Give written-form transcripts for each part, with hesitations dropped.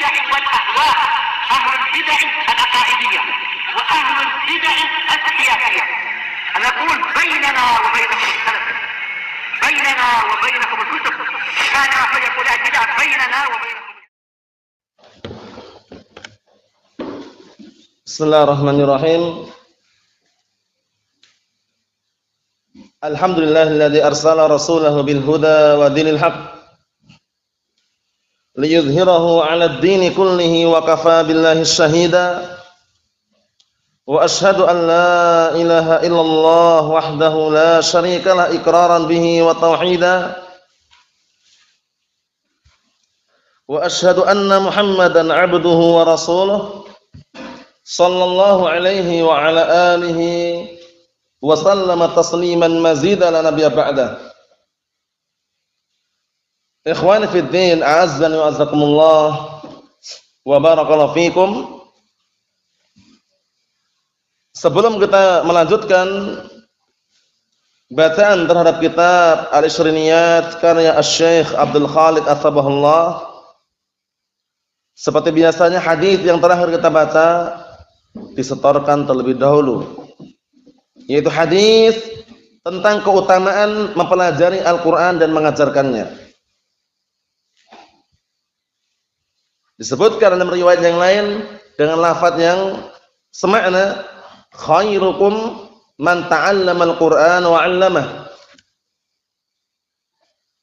البدع والأهواء، أهل البدع العقائدية وأهل البدع السياسية. نقول بيننا وبينكم السلف، بيننا وبينكم الكتب، كان فيقول البدع بيننا وبينكم. Bismillahirrahmanirrahim. Alhamdulillahilladzi arsala rasulahu bil huda wa dinil haqq liyudhhirahu 'alad dini kullihi wa kafaa billahi shahida. Wa asyhadu an la ilaha illallah wahdahu la syarika lah iqraran bihi wa tauhida. Wa asyhadu anna Muhammadan 'abduhu wa rasuluh sallallahu alaihi wa ala alihi wa sallama tasliman mazidan la nabiyya ba'da. Ikhwani fid din, a'azzani wa azzakumullah wa barakallahu fikum. Sebelum kita melanjutkan bacaan terhadap kitab Al-Ishriniyat karya Asy-Syaikh Abdul Khalid Atsabahullah, seperti biasanya hadis yang terakhir kita baca disetorkan terlebih dahulu, yaitu hadis tentang keutamaan mempelajari Al-Qur'an dan mengajarkannya. Disebutkan dalam riwayat yang lain dengan lafaz yang semakna, khairukum man ta'allama al-Qur'an wa 'allamah.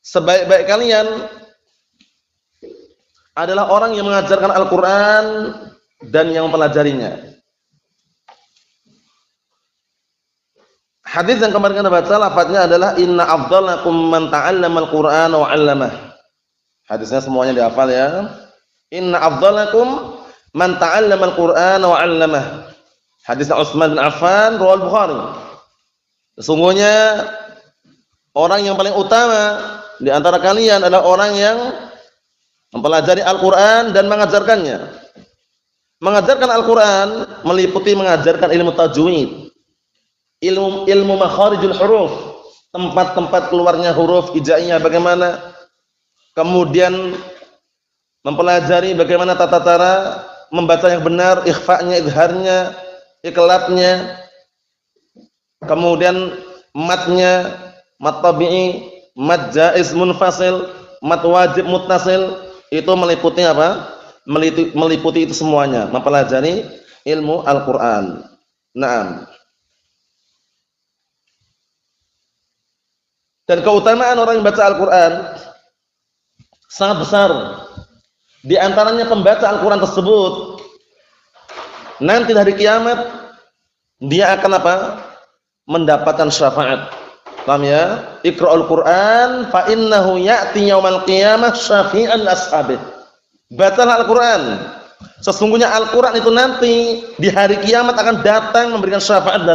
Sebaik-baik kalian adalah orang yang mengajarkan Al-Qur'an dan yang mempelajarinya. Hadis yang kemarin kita baca lafaznya adalah inna afdalakum man ta'allama al-Qur'an wa 'allamah. Hadisnya semuanya dihafal ya. Inna afdalakum man ta'allama al-Qur'an wa 'allamah. Hadis Utsman bin Affan riwayat Bukhari. Sesungguhnya orang yang paling utama di antara kalian adalah orang yang mempelajari Al-Qur'an dan mengajarkannya. Mengajarkan Al-Qur'an meliputi mengajarkan ilmu tajwid, ilmu makharijul huruf, tempat-tempat keluarnya huruf hijaiyah bagaimana, kemudian mempelajari bagaimana tata cara membaca yang benar, ikhfa'nya, idharnya, iqlabnya, kemudian matnya, mat tabi'i, mat jaiz munfasil, mat wajib muttasil, itu meliputi apa? Meliputi itu semuanya, mempelajari ilmu Al-Qur'an. Naam. Dan keutamaan orang yang baca Al-Qur'an sangat besar. Di antaranya pembaca Al-Qur'an tersebut nanti hari kiamat dia akan apa? Mendapatkan syafaat. Paham ya? Iqra'ul Qur'an fa innahu ya'ti yaumal qiyamah syafi'an ashabih. Bacalah Al-Qur'an. Sesungguhnya Al-Qur'an itu nanti di hari kiamat akan datang memberikan syafaat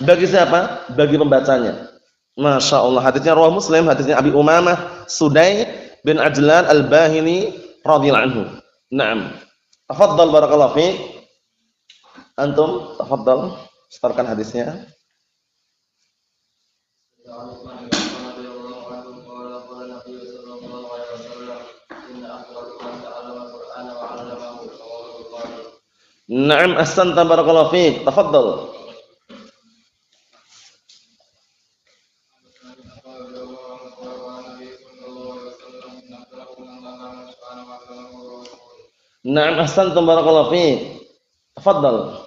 bagi siapa? Bagi pembacanya. Masya Allah. Hadisnya riwayat Muslim, hadisnya Abi Umamah Sudai bin Ajlan Al-Bahili radhiyallahu anhu. Naam. Tafadhal barakallahu fiik. Antum tafadhal, setorkan hadisnya. Naam, ahsanta barakallahu fiik. Tafadhal. Naam, ahsantum barakallahu fiik. Tafadhal.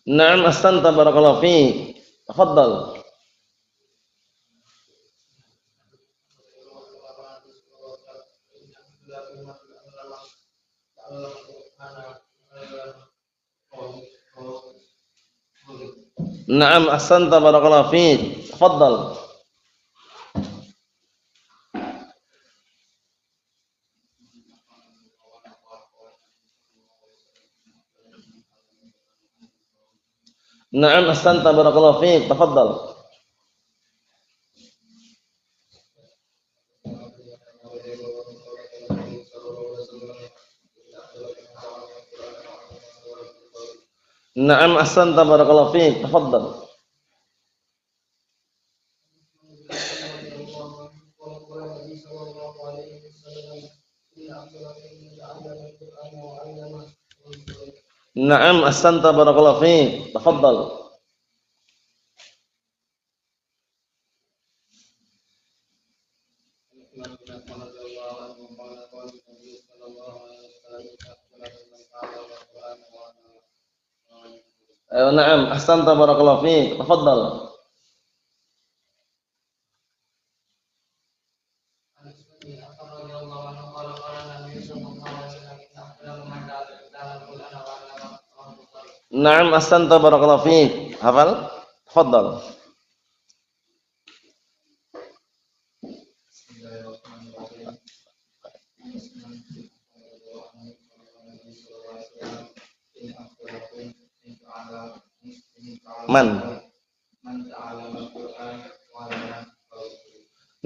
Naam, ahsanta barakallahu fiik. Tafadhal. Naam, ahsanta barakallahu fiik. Tafadhal. Naam, ahsanta barakallahu fiik. Tafadhal. Na'am ahsanta barakallahu fiik. Tafadhal. Na'am ahsanta barakallahu fiik. Tafadhal. Ayo na'am ahsanta barakallahu fiik. Tafadhal. Na'am ahsanta barakallahu fiik. Hafal? Tafadhal. Man.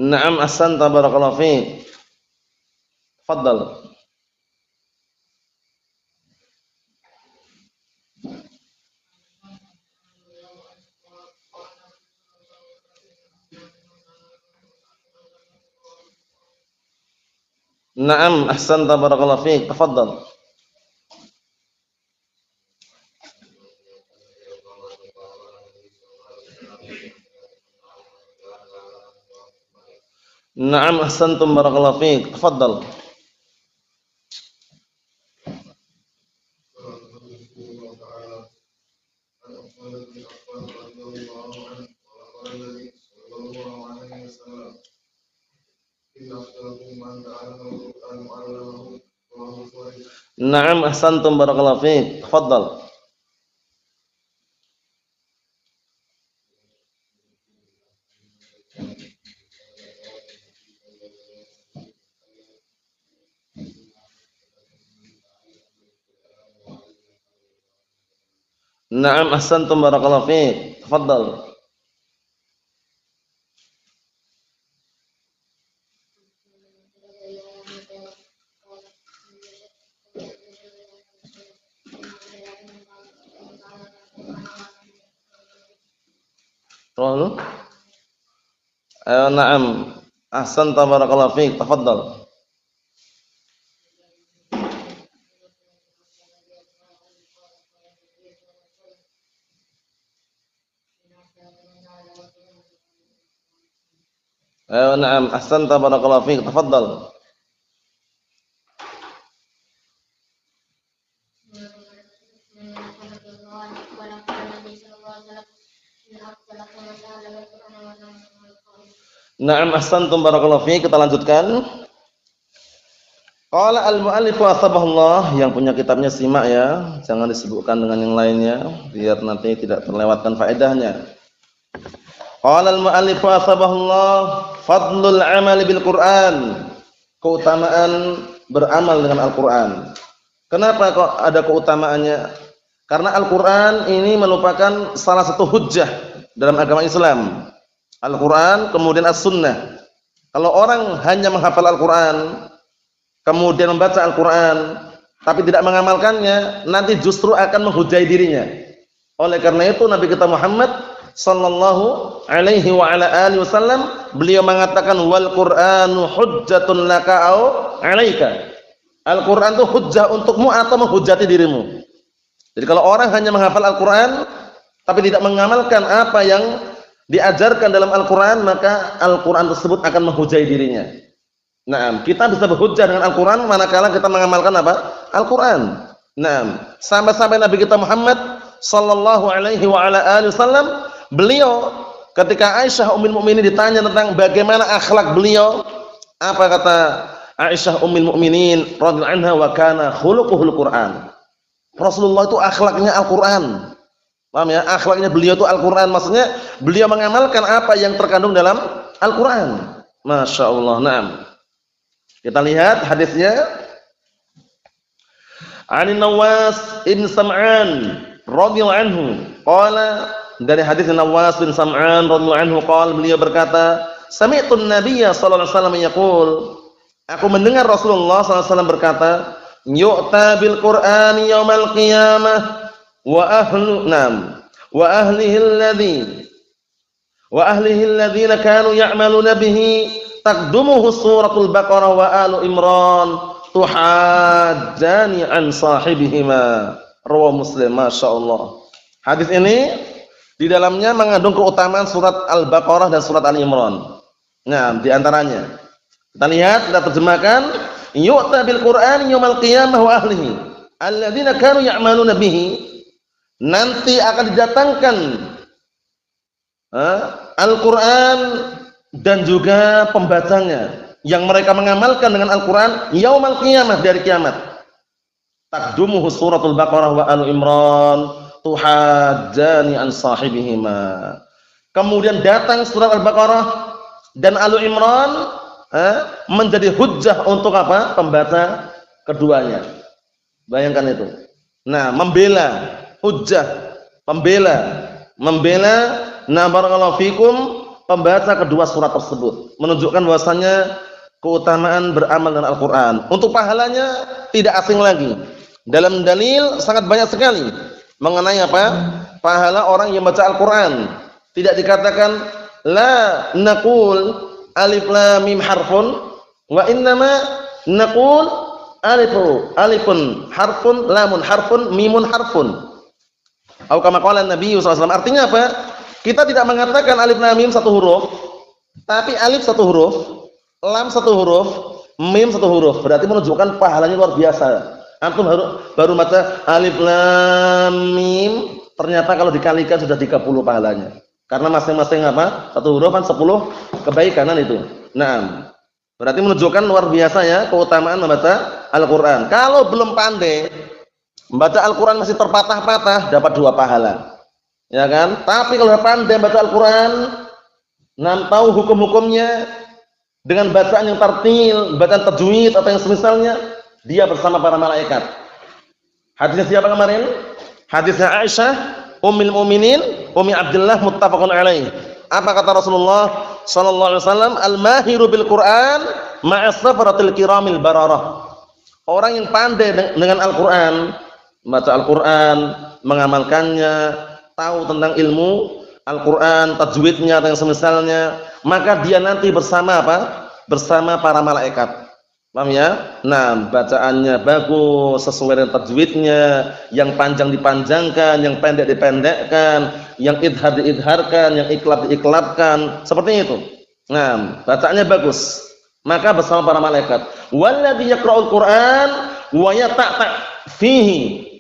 Na'am ahsanta barakallahu fiik. Tafadhal. Na'am ahsanta barakallahu fiik. Tafadhal. Na'am ahsantum barakallahu fiik. Tafadhal. Na'am ahsantum barakallahu fiik. Tafadhal. Na'am ahsantum barakallahu fiik. Tafadhal. Qalu na'am ahsanta barakallahu fiik. Tafadhal. Na'am ahsanta barakallahu fiik. Tafadhal. Na'am ahsantum barakallahu fiik. Kita lanjutkan. Qala al-mu'allif wasabahullah, yang punya kitabnya simak ya, jangan disebutkan dengan yang lainnya biar nanti tidak terlewatkan faedahnya. Qala al-mu'allif wasabahullah, fadlul 'amali bil Qur'an. Keutamaan beramal dengan Al-Qur'an. Kenapa kok ada keutamaannya? Karena Al-Qur'an ini merupakan salah satu hujjah dalam agama Islam. Al-Qur'an kemudian As-Sunnah. Kalau orang hanya menghafal Al-Qur'an kemudian membaca Al-Quran tapi tidak mengamalkannya, nanti justru akan menghujai dirinya. Oleh karena itu Nabi kita Muhammad sallallahu alaihi wa ala alihi wasallam beliau mengatakan wal Qur'anu hujjatun laka au 'alaika. Al-Qur'an itu hujjah untukmu atau menghujati dirimu. Jadi kalau orang hanya menghafal Al-Qur'an tapi tidak mengamalkan apa yang diajarkan dalam Al-Qur'an, maka Al-Qur'an tersebut akan menghujai dirinya. Nah, kita bisa berhujjah dengan Al-Quran manakala kita mengamalkan apa? Al-Quran. Nah, sampai-sampai Nabi kita Muhammad sallallahu alaihi wa ala alihi wasallam, beliau ketika Aisyah Ummul Mukminin ditanya tentang bagaimana akhlak beliau, apa kata Aisyah Ummul Mukminin radhiyallahu anha, wa kana khuluquhul Qur'an. Rasulullah itu akhlaknya Al-Quran. Paham ya? Akhlaknya beliau itu Al-Quran, maksudnya beliau mengamalkan apa yang terkandung dalam Al-Quran. Masya Allah. Naam. Kita lihat hadisnya. Anin Nawas ibn Sam'an radhiyallahu anhu qala, dari hadis Nawas bin Sam'an radhiyallahu anhu qala, beliau berkata, sami'tu an-nabiyya sallallahu alaihi wasallam yaqul, aku mendengar Rasulullah sallallahu alaihi wasallam berkata, yu'ta bil Qur'ani yaumal qiyamah, wa ahlihi alladhina kanu ya'maluna bihi taqdumuhu suratul Baqarah wa alu Imran tuhajjani an sahibihima. Rawahu Muslim. Masyaallah. Hadis ini di dalamnya mengandung keutamaan surat Al-Baqarah dan surat Al-Imran. Nah, di antaranya kita lihat, kita terjemahkan, yu'ta bil Qur'an yaumil qiyamah wa ahlihi alladzina kanu ya'maluna bihi. Nanti akan didatangkan Al-Qur'an dan juga pembacanya yang mereka mengamalkan dengan Al-Qur'an yaumil qiyamah, dari kiamat. Taqdumuhu suratul Baqarah wa Al Imran tuhajjani an sahibihima. Kemudian datang surat Al-Baqarah dan Al Imran menjadi hujjah untuk apa? Pembaca keduanya. Bayangkan itu. Nah, membela, hujjah, membela. Nah, barakallahu fikum, pembaca kedua surat tersebut menunjukkan bahwasanya keutamaan beramal dengan Al-Qur'an. Untuk pahalanya tidak asing lagi. Dalam dalil sangat banyak sekali mengenai apa? Pahala orang yang baca Al-Qur'an. Tidak dikatakan la naqul alif lam mim harfun wa innama naqul alifun harfun lamun harfun mimun harfun. Atau kama qala Nabi sallallahu alaihi wasallam. Artinya apa? Kita tidak mengatakan alif lam mim satu huruf, tapi alif satu huruf, lam satu huruf, mim satu huruf. Berarti menunjukkan pahalanya luar biasa. Antum baru baca alif lam mim, ternyata kalau dikalikan sudah 30 pahalanya. Karena masing-masing apa? Satu huruf kan 10 kebaikan itu. Nah, berarti menunjukkan luar biasa ya keutamaan membaca Al-Qur'an. Kalau belum pandai membaca Al-Qur'an masih terpatah-patah, dapat 2 pahala. Ya kan? Tapi kalau pandai baca Al-Qur'an, tahu hukum-hukumnya dengan bacaan yang tartil, bacaan tajwid atau yang semisalnya, dia bersama para malaikat. Hadisnya siapa kemarin? Hadisnya Aisyah, Ummul Mukminin, Ummi Abdullah, muttafaqun alaih. Apa kata Rasulullah sallallahu alaihi wasallam? Al-mahiru bil Qur'an ma'a safaratil kiramil bararah. Orang yang pandai dengan Al-Qur'an, membaca Al-Qur'an, mengamalkannya, tahu tentang ilmu Al-Qur'an, tajwidnya dan semisalnya, maka dia nanti bersama apa? Bersama para malaikat. Paham ya? Nah, bacaannya bagus, sesuai dengan tajwidnya, yang panjang dipanjangkan, yang pendek dipendekkan, yang idhar diidharkan, yang iklab diiklabkan, seperti itu. Nah, bacaannya bagus, maka bersama para malaikat. Walladzi yaqra'ul Qur'an wa yata'ta fihi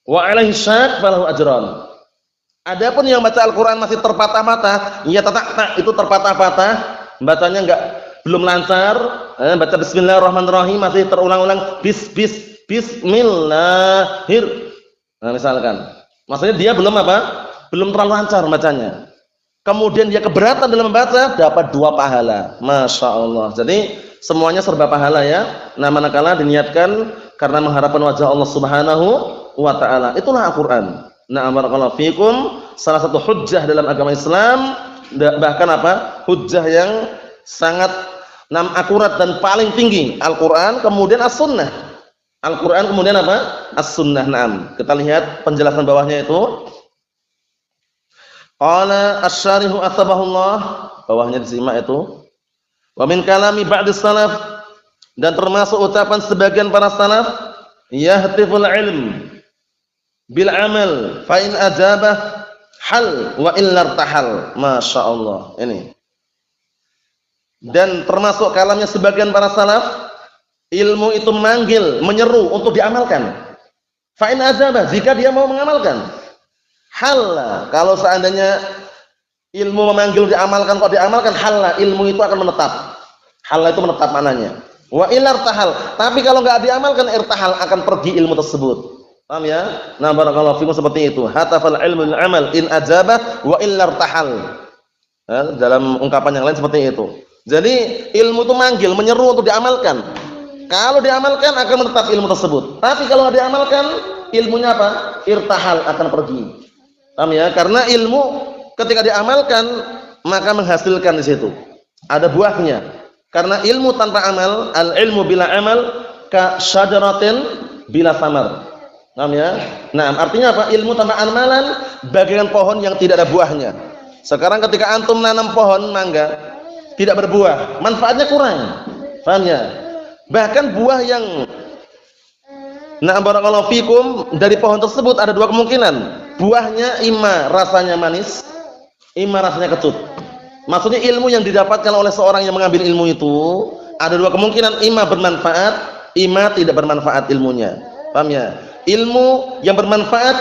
wa 'alaihi syak falahu ajran. Adapun yang baca Al-Qur'an masih terpatah-patah, ya tak itu terpatah-patah, bacanya belum lancar, baca bismillahirrahmanirrahim masih terulang-ulang bismillahir. Nah, misalkan. Maksudnya dia belum apa? Belum terlalu lancar bacanya. Kemudian dia keberatan dalam membaca, dapat 2 pahala. Masya Allah. Jadi semuanya serba pahala ya. Nah, manakala diniatkan karena mengharapkan wajah Allah Subhanahu wa taala. Itulah Al-Qur'an. Nah, barakallahu fikum, salah satu hujjah dalam agama Islam, bahkan apa? Hujjah yang sangat akurat dan paling tinggi, Al-Qur'an kemudian As-Sunnah. Al-Qur'an kemudian apa? As-Sunnah. Naam. Kita lihat penjelasan bawahnya itu. Qala asy-syarihu atsabahullah, bawahnya disimak itu. Wa min kalami ba'dis salaf, dan termasuk ucapan sebagian para salaf, yahtiful ilm bil amal fa in ajabah hal wa illa irtahal. Masyaallah. Ini. Dan termasuk kalamnya sebagian para salaf, ilmu itu manggil, menyeru untuk diamalkan. Fa in ajabah, jika dia mau mengamalkan. Halla, kalau seandainya ilmu memanggil diamalkan, kok diamalkan, halla, ilmu itu akan menetap. Halla itu menetap maknanya. Wa illa irtahal, tapi kalau enggak diamalkan, irtahal, akan pergi ilmu tersebut. Paham ya? Nah, barakallahu fikum, seperti itu. Hatafal ilmu bil amal in ajabah wa illa irtahal. Dalam ungkapan yang lain seperti itu. Jadi ilmu itu manggil, menyeru untuk diamalkan. Kalau diamalkan akan menetap ilmu tersebut. Tapi kalau tidak diamalkan, ilmunya apa? Irtahal, akan pergi. Paham ya? Karena ilmu ketika diamalkan maka menghasilkan di situ. Ada buahnya. Karena ilmu tanpa amal, al ilmu bila amal ka syajaratin bila samar. Paham ya? Nah, artinya apa? Ilmu tanpa amalan bagaikan pohon yang tidak ada buahnya. Sekarang ketika antum nanam pohon mangga tidak berbuah, manfaatnya kurang. Paham ya? Bahkan buah yang barakallahu fikum dari pohon tersebut ada dua kemungkinan. Buahnya imma rasanya manis, imma rasanya kecut. Maksudnya ilmu yang didapatkan oleh seorang yang mengambil ilmu itu ada dua kemungkinan, imma bermanfaat, imma tidak bermanfaat ilmunya. Paham ya? Ilmu yang bermanfaat,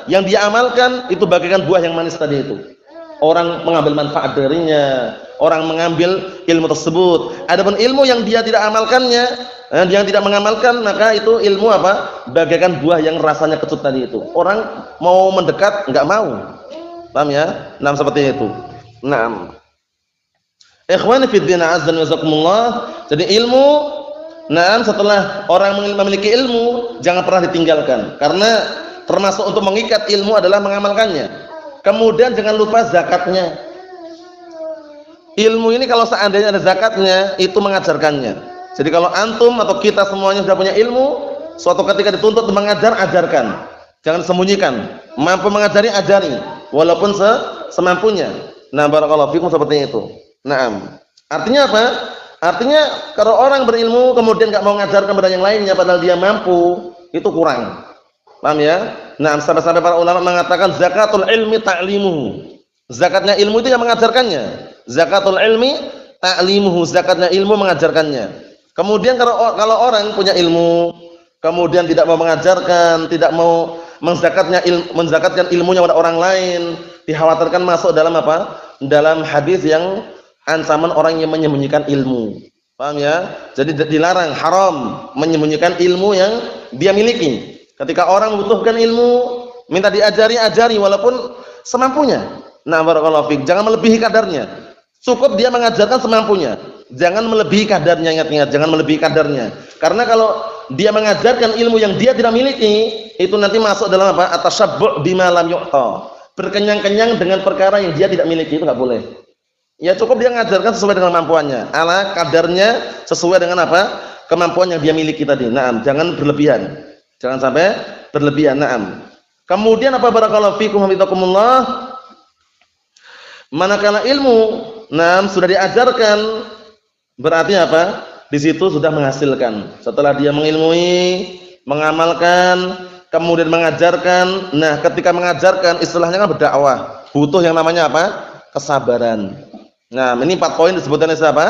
yang dia amalkan itu bagaikan buah yang manis tadi itu. Orang mengambil manfaat darinya, orang mengambil ilmu tersebut. Adapun ilmu yang dia tidak amalkannya, yang tidak mengamalkan, maka itu ilmu apa? Bagaikan buah yang rasanya kecut tadi itu. Orang mau mendekat enggak mau. Paham ya? Nah, seperti itu. Naam. Ikhwani fid din, azza wa jazakumullah. Jadi ilmu, setelah orang memiliki ilmu, jangan pernah ditinggalkan. Karena termasuk untuk mengikat ilmu adalah mengamalkannya. Kemudian jangan lupa zakatnya. Ilmu ini kalau seandainya ada zakatnya, itu mengajarkannya. Jadi kalau antum atau kita semuanya sudah punya ilmu, suatu ketika dituntut mengajar, ajarkan. Jangan sembunyikan. Mampu mengajari, ajari. Walaupun semampunya. Nah, barakallahu fikum seperti itu. Naam. Artinya apa? Artinya kalau orang berilmu kemudian enggak mau mengajarkan kepada yang lainnya padahal dia mampu, itu kurang. Paham ya? Nah, sampai-sampai para ulama mengatakan zakatul ilmi ta'limuhu. Zakatnya ilmu itu yang mengajarkannya. Zakatul ilmi ta'limuhu, zakatnya ilmu mengajarkannya. Kemudian kalau orang punya ilmu kemudian tidak mau mengajarkan, tidak mau menzakatkan ilmunya pada orang lain, dikhawatirkan masuk dalam apa? Dalam hadis yang ancaman orang yang menyembunyikan ilmu. Paham ya? Jadi dilarang, haram menyembunyikan ilmu yang dia miliki. Ketika orang membutuhkan ilmu, minta diajari, ajari walaupun semampunya. Nah, barakallahu fiik, jangan melebihi kadarnya. Cukup dia mengajarkan semampunya. Jangan melebihi kadarnya, ingat-ingat, jangan melebihi kadarnya. Karena kalau dia mengajarkan ilmu yang dia tidak miliki, itu nanti masuk dalam apa? At-tashabbu' bima lam yu'ta. Berkenyang-kenyang dengan perkara yang dia tidak miliki, itu enggak boleh. Ya cukup dia mengajarkan sesuai dengan kemampuannya. Ala kadarnya sesuai dengan apa? Kemampuan yang dia miliki tadi. Naam, jangan berlebihan. Jangan sampai berlebihan. Naam. Kemudian apa barakallahu fikum hafizakumullah? Manakala ilmu sudah diajarkan, berarti apa? Di situ sudah menghasilkan. Setelah dia mengilmui, mengamalkan, kemudian mengajarkan. Nah, ketika mengajarkan istilahnya kan berdakwah. Butuh yang namanya apa? Kesabaran. Nah, ini 4 poin disebutkan oleh siapa?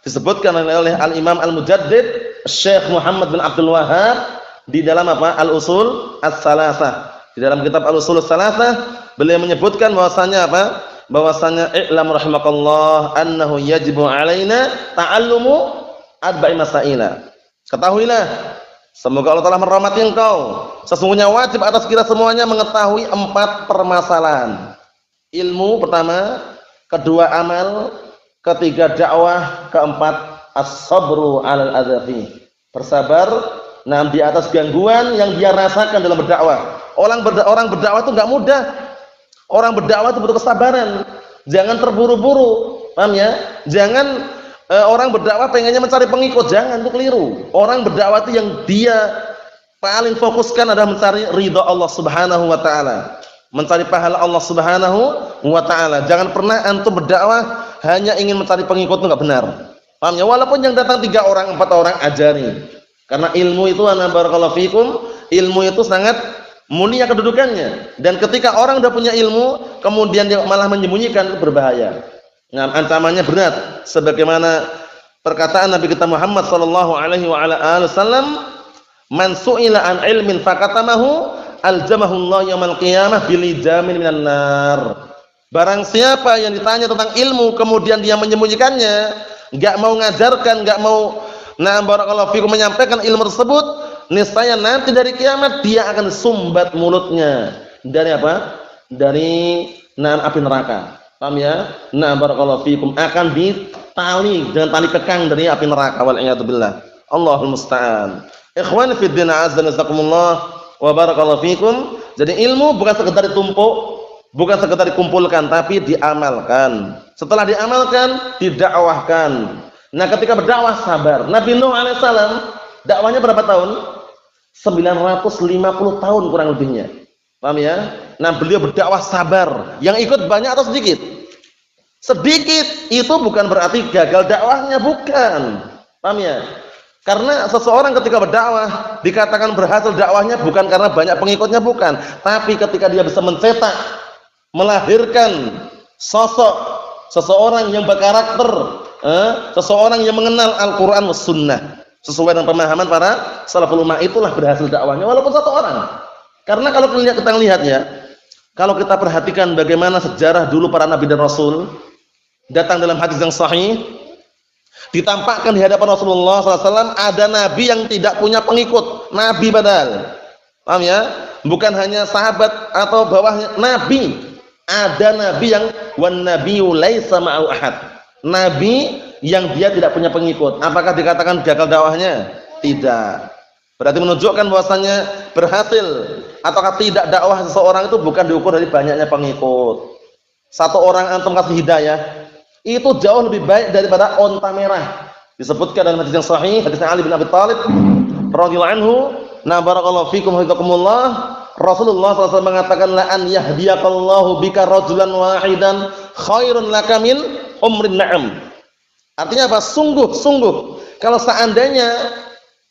Disebutkan oleh Al-Imam Al-Mujaddid Syekh Muhammad bin Abdul Wahhab di dalam apa? Al-Usul As-Salasah. Di dalam kitab Al-Usul As-Salasah beliau menyebutkan bahwasanya apa? Bahwasanya i'lam rahimakallah annahu yajibu alaina ta'allumu arba'i masaila. Ketahuilah, semoga Allah Ta'ala merahmati engkau, sesungguhnya wajib atas kita semuanya mengetahui 4 permasalahan. Ilmu pertama, kedua amal, ketiga dakwah, keempat as-sabru 'alal adzafi. Bersabar di atas gangguan yang dia rasakan dalam berdakwah. Orang berdakwah itu enggak mudah. Orang berdakwah itu butuh kesabaran. Jangan terburu-buru, paham ya? Jangan orang berdakwah pengennya mencari pengikut, jangan, itu keliru. Orang berdakwah itu yang dia paling fokuskan adalah mencari ridha Allah Subhanahu wa taala. Mencari pahala Allah Subhanahu wa taala. Jangan pernah antum berdakwah hanya ingin mencari pengikut, itu enggak benar. Paham ya? Walaupun yang datang 3 orang, 4 orang, ajari. Karena ilmu itu barakallahu fikum, ilmu itu sangat mulia kedudukannya. Dan ketika orang sudah punya ilmu, kemudian dia malah menyembunyikan, itu berbahaya. Nah, ancamannya berat. Sebagaimana perkataan Nabi kita Muhammad sallallahu alaihi wasallam, "Man su'ila an ilmin fakatamahu, aljamahu Allah yaumil qiyamah bilijamin minan nar." Barang siapa yang ditanya tentang ilmu kemudian dia menyembunyikannya, enggak mau ngajarkan, enggak mau barakallahu fikum menyampaikan ilmu tersebut, niscaya nanti dari kiamat dia akan sumbat mulutnya dari apa? Dari api neraka. Paham ya? Barakallahu fikum, akan ditali dengan tali kekang dari api neraka, wal iyad billah. Allahul musta'an. Ikhwani fid din, azza nazakumullah wa barakallahu fikum. Jadi ilmu bukan sekedar ditumpuk, bukan sekedar dikumpulkan, tapi diamalkan. Setelah diamalkan, didakwahkan. Nah, ketika berdakwah sabar. Nabi Nuh alaihissalam dakwahnya berapa tahun? 950 tahun kurang lebihnya. Paham ya? Nah, beliau berdakwah sabar. Yang ikut banyak atau sedikit? Sedikit. Itu bukan berarti gagal dakwahnya, bukan. Paham ya? Karena seseorang ketika berdakwah dikatakan berhasil dakwahnya bukan karena banyak pengikutnya, bukan. Tapi ketika dia bisa mencetak, melahirkan sosok seseorang yang berkarakter, seseorang yang mengenal Al-Quran was Sunnah sesuai dengan pemahaman para salaful ummah, itulah berhasil dakwahnya walaupun satu orang. Karena kalau kita lihat ya, kalau kita perhatikan bagaimana sejarah dulu para nabi dan rasul, datang dalam hadis yang sahih, ditampakkan di hadapan Rasulullah SAW ada nabi yang tidak punya pengikut, nabi padahal. Paham ya? Bukan hanya sahabat atau bawahnya, nabi. Ada nabi yang wan nabiyyu laisa ma'ahu ahad. Nabi yang dia tidak punya pengikut. Apakah dikatakan gagal dakwahnya? Tidak. Berarti menunjukkan bahwasanya berhasil ataukah tidak dakwah seseorang itu bukan diukur dari banyaknya pengikut. Satu orang antum kasih hidayah, itu jauh lebih baik daripada onta merah. Disebutkan dalam hadis yang sahih, hadisnya Ali bin Abi Thalib radhiyallahu anhu, "Na barakallahu fikum hafizakumullah." Rasulullah SAW mengatakan, la an yahdiyakallahu bika rajulan wahidan khairun laka min umrin na'am. Artinya apa? Sungguh kalau seandainya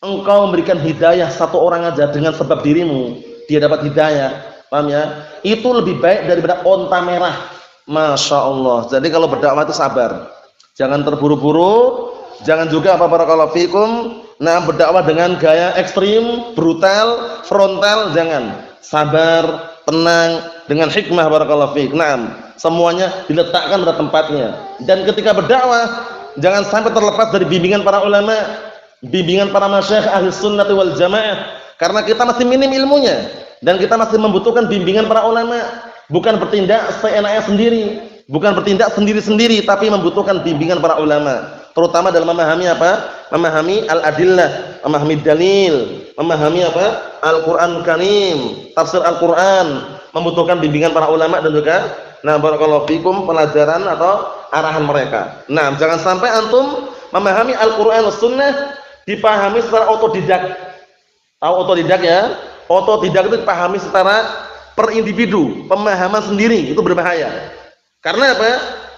engkau memberikan hidayah satu orang aja dengan sebab dirimu, dia dapat hidayah. Paham ya? Itu lebih baik daripada onta merah. Masya Allah. Jadi kalau berdakwah itu sabar. Jangan terburu-buru. Jangan juga apa barakallahu fikum. Nah, berdakwah dengan gaya ekstrim, brutal, frontal, jangan. Sabar, tenang, dengan hikmah barakallahu fiik. Naam, semuanya diletakkan pada tempatnya. Dan ketika berdakwah, jangan sampai terlepas dari bimbingan para ulama, bimbingan para masyayikh ahli sunnah wal jamaah. Karena kita masih minim ilmunya dan kita masih membutuhkan bimbingan para ulama. Bukan bertindak seenaknya sendiri, bukan bertindak sendiri-sendiri, tapi membutuhkan bimbingan para ulama. Terutama dalam memahami apa? Memahami al-adillah, memahami dalil, memahami apa? Al-Qur'an Karim, tafsir Al-Qur'an, membutuhkan bimbingan para ulama dan juga barakallahu fikum pelajaran atau arahan mereka. Nah, jangan sampai antum memahami Al-Qur'an was sunnah dipahami secara otodidak. Tahu otodidak ya? Otodidak itu dipahami secara per individu, pemahaman sendiri, itu berbahaya. Karena apa?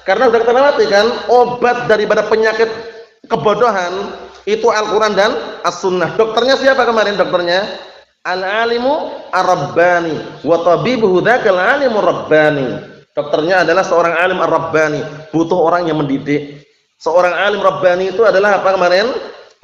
Karena sudah kita lewati kan, obat daripada penyakit kebodohan itu Al-Quran dan As-Sunnah. Dokternya siapa kemarin dokternya? Al-alimu ar-rabbani wa tabibuhu dzakal alimu rabbani. Dokternya adalah seorang alim ar-rabbani, butuh orang yang mendidik. Seorang alim rabbani itu adalah apa kemarin?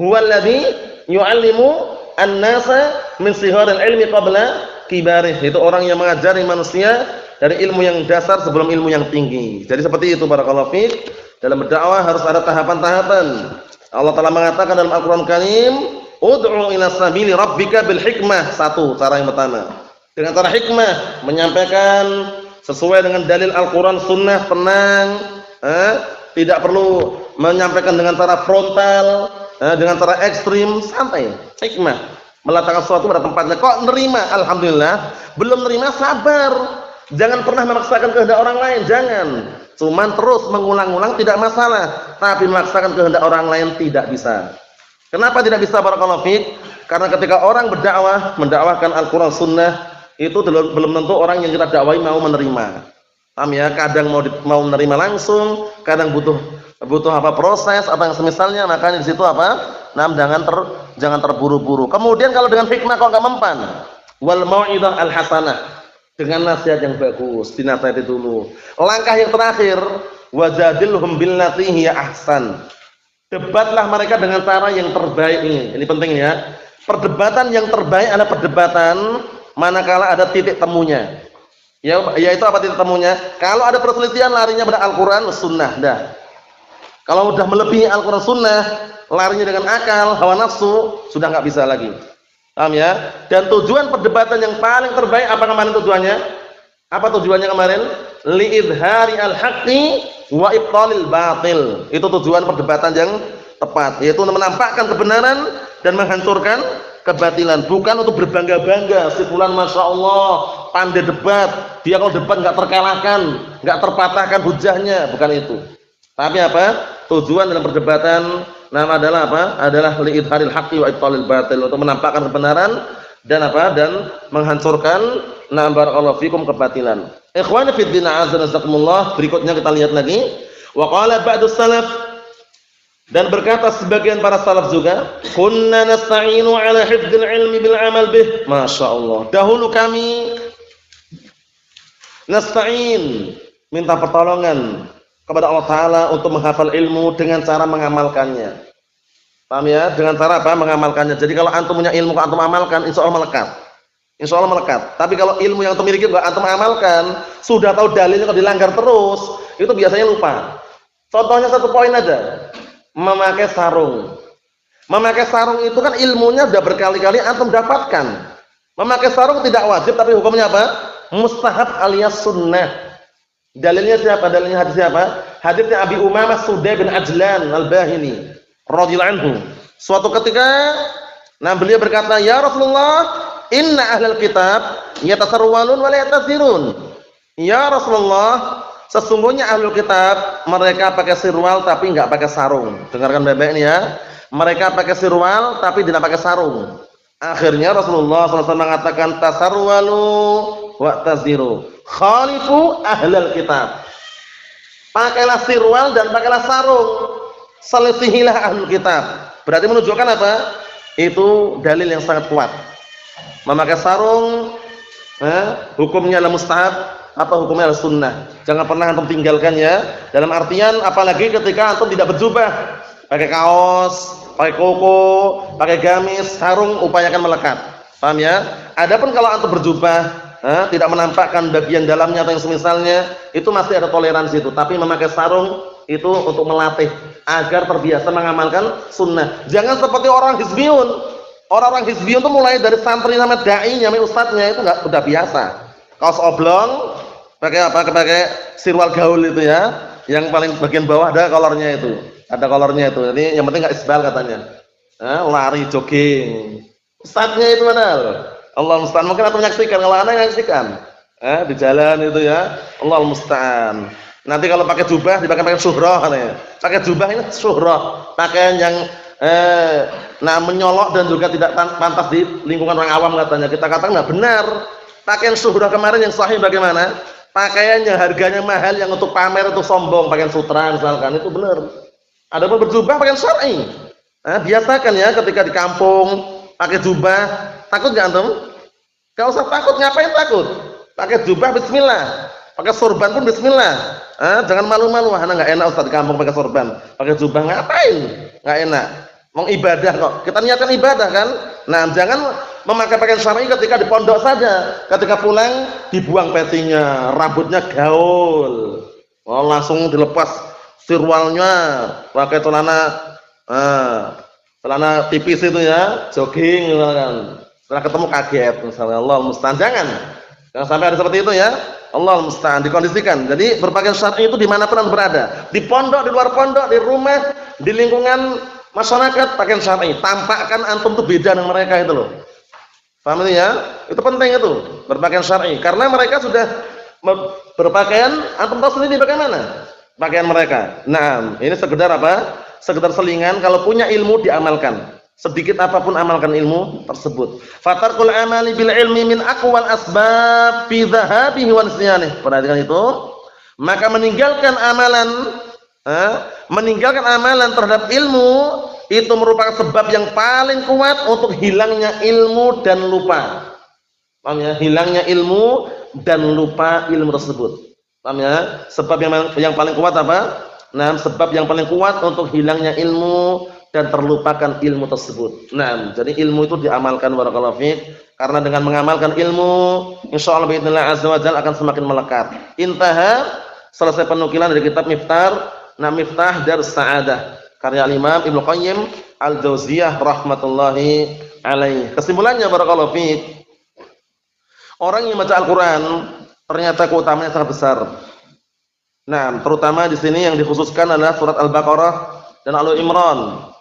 Huwallazi yu'allimu an-nasa min sigharil ilmi qabla kibarih. Itu orang yang mengajari manusia dari ilmu yang dasar sebelum ilmu yang tinggi. Jadi seperti itu barakallahu fiik. Dalam berdakwah harus ada tahapan-tahapan. Allah Ta'ala mengatakan dalam Al-Qur'an Karim, ud'u ila sabili rabbika bil hikmah. Satu, cara yang pertama. Dengan cara hikmah, menyampaikan sesuai dengan dalil Al-Qur'an Sunnah, tenang, tidak perlu menyampaikan dengan cara frontal, dengan cara ekstrim, santai, hikmah. Meletakkan sesuatu pada tempatnya. Kok nerima? Alhamdulillah. Belum nerima, sabar. Jangan pernah memaksakan kehendak orang lain, jangan. Cuman terus mengulang-ulang tidak masalah, tapi memaksakan kehendak orang lain tidak bisa. Kenapa tidak bisa barakallahu fiik? Karena ketika orang berdakwah, mendakwahkan Al-Qur'an Sunnah, itu belum tentu orang yang kita dakwahi mau menerima. Paham ya? Kadang mau menerima langsung, kadang butuh apa proses atau yang semisalnya. Makanya di situ apa? Jangan terburu-buru. Kemudian kalau dengan hikmah kok enggak mempan, wal mau'izah al hasanah, dengan nasihat yang bagus, dinasihati dulu. Langkah yang terakhir, wajadilhum billati hiya ahsan. Debatlah mereka dengan cara yang terbaik ini. Ini penting ya. Perdebatan yang terbaik adalah perdebatan manakala ada titik temunya. Yaitu apa titik temunya? Kalau ada perselisihan larinya pada Al-Qur'an was Sunnah, dah. Kalau sudah melebihi Al-Qur'an Sunnah, larinya dengan akal, hawa nafsu, sudah enggak bisa lagi. Paham ya? Dan tujuan perdebatan yang paling terbaik apa kemarin tujuannya? Apa tujuannya kemarin? Li'idhari al-haqqi wa ibtalil batil. Itu tujuan perdebatan yang tepat, yaitu menampakkan kebenaran dan menghancurkan kebatilan. Bukan untuk berbangga-bangga, si fulan Masya Allah pandai debat, dia kalau debat nggak terkalahkan, nggak terpatahkan hujahnya, bukan itu. Tapi apa? Tujuan dalam perdebatan adalah apa? Adalah li'idharil haqqi wa ibtalil batil, untuk menampakkan kebenaran dan apa? Dan menghancurkan barakallahu fikum kebatilan. Ikhwani fid din azza wajallakumullah, berikutnya kita lihat lagi. Wa qala ba'dus salaf, dan berkata sebagian para salaf juga, kunna nasta'inu ala hifdzil ilmi bil amal bih. Masyaallah. Dahulu kami nasta'in, minta pertolongan kepada Allah Ta'ala untuk menghafal ilmu dengan cara mengamalkannya. Paham ya? Dengan cara apa? Mengamalkannya. Jadi kalau antum punya ilmu, antum amalkan, insya Allah melekat. Insya Allah melekat. Tapi kalau ilmu yang antum miliki, kalau antum amalkan, sudah tahu dalilnya, kalau dilanggar terus, itu biasanya lupa. Contohnya satu poin aja. Memakai sarung. Memakai sarung itu kan ilmunya sudah berkali-kali antum dapatkan. Memakai sarung tidak wajib, tapi hukumnya apa? Mustahab alias sunnah. Dalilnya siapa? Dalilnya hadis siapa? Hadisnya Abi Umamah Sudai bin Ajlan Al-Bahili radhiyallahu anhu. Suatu ketika beliau berkata, "Ya Rasulullah, inna ahlal kitab yatasarwalun wa la yatasirun." Ya Rasulullah, sesungguhnya ahlul kitab mereka pakai sirwal tapi enggak pakai sarung. Dengarkan baik-baik ini ya. Mereka pakai sirwal tapi tidak pakai sarung. Akhirnya Rasulullah SAW mengatakan, tasarwalu wa taziru, khalifu ahlal kitab. Pakailah sirwal dan pakailah sarung, selisihilah ahlul kitab. Berarti menunjukkan apa? Itu dalil yang sangat kuat. Memakai sarung hukumnya adalah mustahab atau hukumnya adalah sunnah. Jangan pernah antum tinggalkan ya. Dalam artian apalagi ketika antum tidak berjubah, pakai kaos, pakai koko, pakai gamis, sarung upayakan melekat. Paham ya? Adapun kalau antum berjubah, tidak menampakkan bagian dalamnya atau yang semisalnya, itu masih ada toleransi itu. Tapi memakai sarung itu untuk melatih agar terbiasa mengamalkan sunnah. Jangan seperti orang hizbiyun. Orang-orang hizbiyun itu mulai dari santri sama dai, nyampe ustadznya itu enggak udah biasa. Kaos oblong, pakai apa? Pakai sirwal gaul itu ya. Yang paling bagian bawah ada kolornya itu. Ada kolornya itu. Jadi yang penting enggak isbal katanya. Lari jogging. Ustadznya itu mana? Allah musta'an. Mungkin atau menyaksikan, kalau anak menyaksikan. Di jalan itu ya. Allah musta'an. Nanti kalau pakai jubah dipakai syuhrah katanya. Pakai jubah ini syuhrah. Pakaian yang menyolok dan juga tidak pantas di lingkungan orang awam katanya. Kita katakan enggak benar. Pakaian syuhrah kemarin yang sahih bagaimana? Pakaian yang harganya mahal yang untuk pamer, untuk sombong, pakaian sutra misalkan, itu benar. Ada pun berjubah pakaian syar'i. Biasakan ya ketika di kampung pakai jubah. Takut enggak antum? Enggak usah takut, ngapain takut? Pakai jubah bismillah. Pakai sorban pun bismillah. Jangan malu-malu, anak enggak enak Ustaz di kampung pakai sorban. Pakai jubah ngapain? Enggak enak. Mau ibadah kok. Kita niatkan ibadah kan? Nah, jangan memakai pakaian syar'i ketika di pondok saja. Ketika pulang dibuang petinya, rambutnya gaul. Langsung dilepas sirwalnya, pakai celana tipis itu ya, jogging misalkan. Setelah ketemu kaget misalnya, Allah musta'an. Jangan sampai ada seperti itu ya. Allah musta'an, dikondisikan. Jadi berpakaian syar'i itu dimanapun anda berada, di pondok, di luar pondok, di rumah, di lingkungan masyarakat, pakaian syar'i. Tampakkan antum tuh beda dengan mereka itu loh. Paham itu ya? Itu penting itu, berpakaian syar'i. Karena mereka sudah berpakaian, antum tahu sendiri bagaimana pakaian mereka. Nah, ini sekedar apa? Sekedar selingan. Kalau punya ilmu diamalkan. Sedikit apapun amalkan ilmu tersebut. Fatarkul amali bil ilmi min aqwal asbab fi dhahabihi wa nisyanih. Perhatikan itu. Maka meninggalkan amalan terhadap ilmu itu merupakan sebab yang paling kuat untuk hilangnya ilmu dan lupa. Paham ya? Hilangnya ilmu dan lupa ilmu tersebut. Paham ya? Sebab yang paling kuat apa? Nah, sebab yang paling kuat untuk hilangnya ilmu dan terlupakan ilmu tersebut. Nah, jadi ilmu itu diamalkan barakallahu fiik, karena dengan mengamalkan ilmu insyaallah باذنillah azza wa jalla akan semakin melekat. Intaha, selesai penukilan dari kitab Miftah Darus Sa'adah karya Imam Ibnu Qayyim Al-Jauziyah rahmatullahi alaihi. Kesimpulannya barakallahu fiik, orang yang membaca Al-Qur'an ternyata keutamaannya sangat besar. Nah, terutama di sini yang dikhususkan adalah surat Al-Baqarah dan Al-Imran.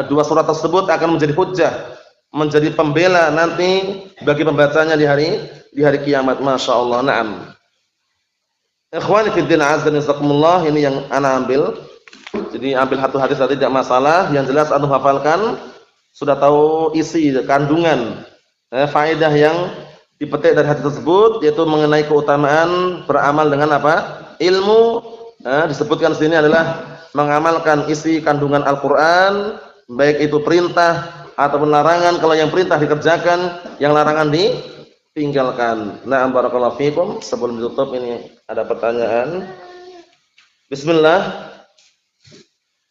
Dua surat tersebut akan menjadi hujjah, menjadi pembela nanti bagi pembacanya di hari kiamat. Masya Allah. Naam. Ikhwani fi din azza jazakumullah, ini yang ana ambil. Jadi ambil satu hadis tadi tidak masalah. Yang jelas antum hafalkan, sudah tahu isi kandungan Faedah yang dipetik dari hadis tersebut yaitu mengenai keutamaan beramal dengan apa? Ilmu. Disebutkan di sini adalah mengamalkan isi kandungan Al-Qur'an, baik itu perintah ataupun larangan. Kalau yang perintah dikerjakan, yang larangan ditinggalkan. Nah, barakallahu fikum. Sebelum ditutup ini ada pertanyaan. Bismillah.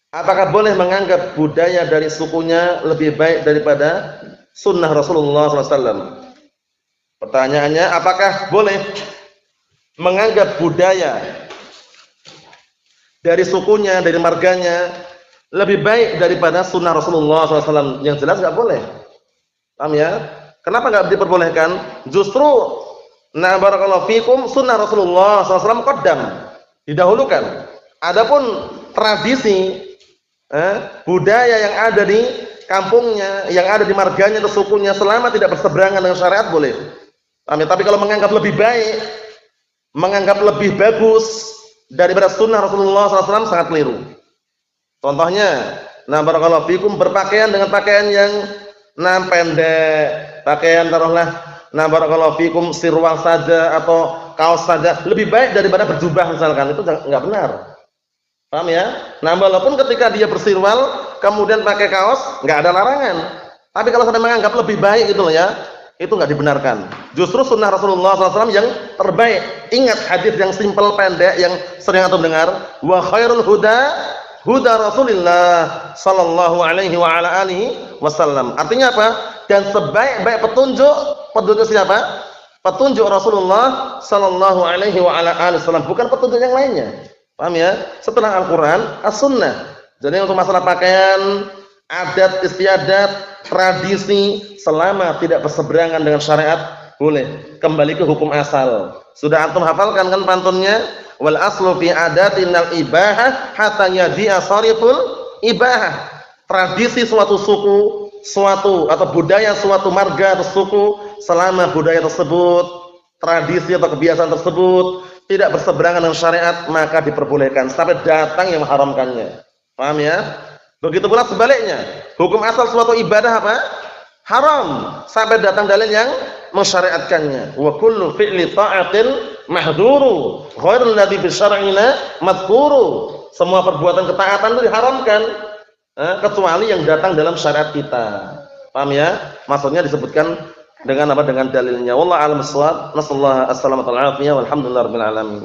Apakah boleh menganggap budaya dari sukunya lebih baik daripada sunnah Rasulullah SAW? Pertanyaannya, apakah boleh menganggap budaya dari sukunya, dari marganya lebih baik daripada sunnah Rasulullah SAW? Yang jelas nggak boleh. Paham ya? Kenapa nggak diperbolehkan? Justru, nah barakallahu fikum, sunnah Rasulullah SAW qaddam, didahulukan. Adapun tradisi, budaya yang ada di kampungnya, yang ada di marganya atau sukunya, selama tidak berseberangan dengan syariat boleh. Tapi kalau menganggap lebih baik, menganggap lebih bagus daripada sunnah Rasulullah SAW, sangat keliru. Contohnya, nah barakallahu fikum, berpakaian dengan pakaian yang pendek, pakaian taruhlah, nah barakallahu fikum, sirwal saja atau kaos saja, lebih baik daripada berjubah misalkan. Itu enggak benar. Paham ya? Nah, walaupun ketika dia bersirwal kemudian pakai kaos, enggak ada larangan. Tapi kalau sudah menganggap lebih baik gitu loh ya, itu enggak dibenarkan. Justru sunnah Rasulullah SAW yang terbaik. Ingat hadis yang simpel pendek yang sering antum dengar, wa khairul huda huda Rasulillah sallallahu alaihi wa ala alihi wasallam. Artinya apa? Dan sebaik-baik petunjuk siapa? Petunjuk Rasulullah sallallahu alaihi wa ala alihi wasallam, bukan petunjuk yang lainnya. Paham ya? Setelah Al-Qur'an, As-Sunnah. Jadi untuk masalah pakaian, adat istiadat, tradisi, selama tidak berseberangan dengan syariat, boleh. Kembali ke hukum asal. Sudah antum hafalkan kan pantunnya? Wal aslu fi adatinal ibahah hatta yadi'a sariful ibahah. Tradisi suatu suku, suatu atau budaya suatu marga atau suku, selama budaya tersebut, tradisi atau kebiasaan tersebut tidak berseberangan dengan syariat, maka diperbolehkan sampai datang yang mengharamkannya. Paham ya? Begitu pula sebaliknya. Hukum asal suatu ibadah apa? Haram sampai datang dalil yang mensyariatkannya. Wa kullu fi'li ta'atin mahdhuru, ghairul ladzi fi syar'ina madhkuru. Semua perbuatan ketaatan itu diharamkan kecuali yang datang dalam syariat kita. Paham ya? Maksudnya disebutkan dengan apa? Dengan dalilnya. Wallahu a'lam bissawab. Nasallahu as-salamata wal afiyah walhamdulillahirabbil alamin.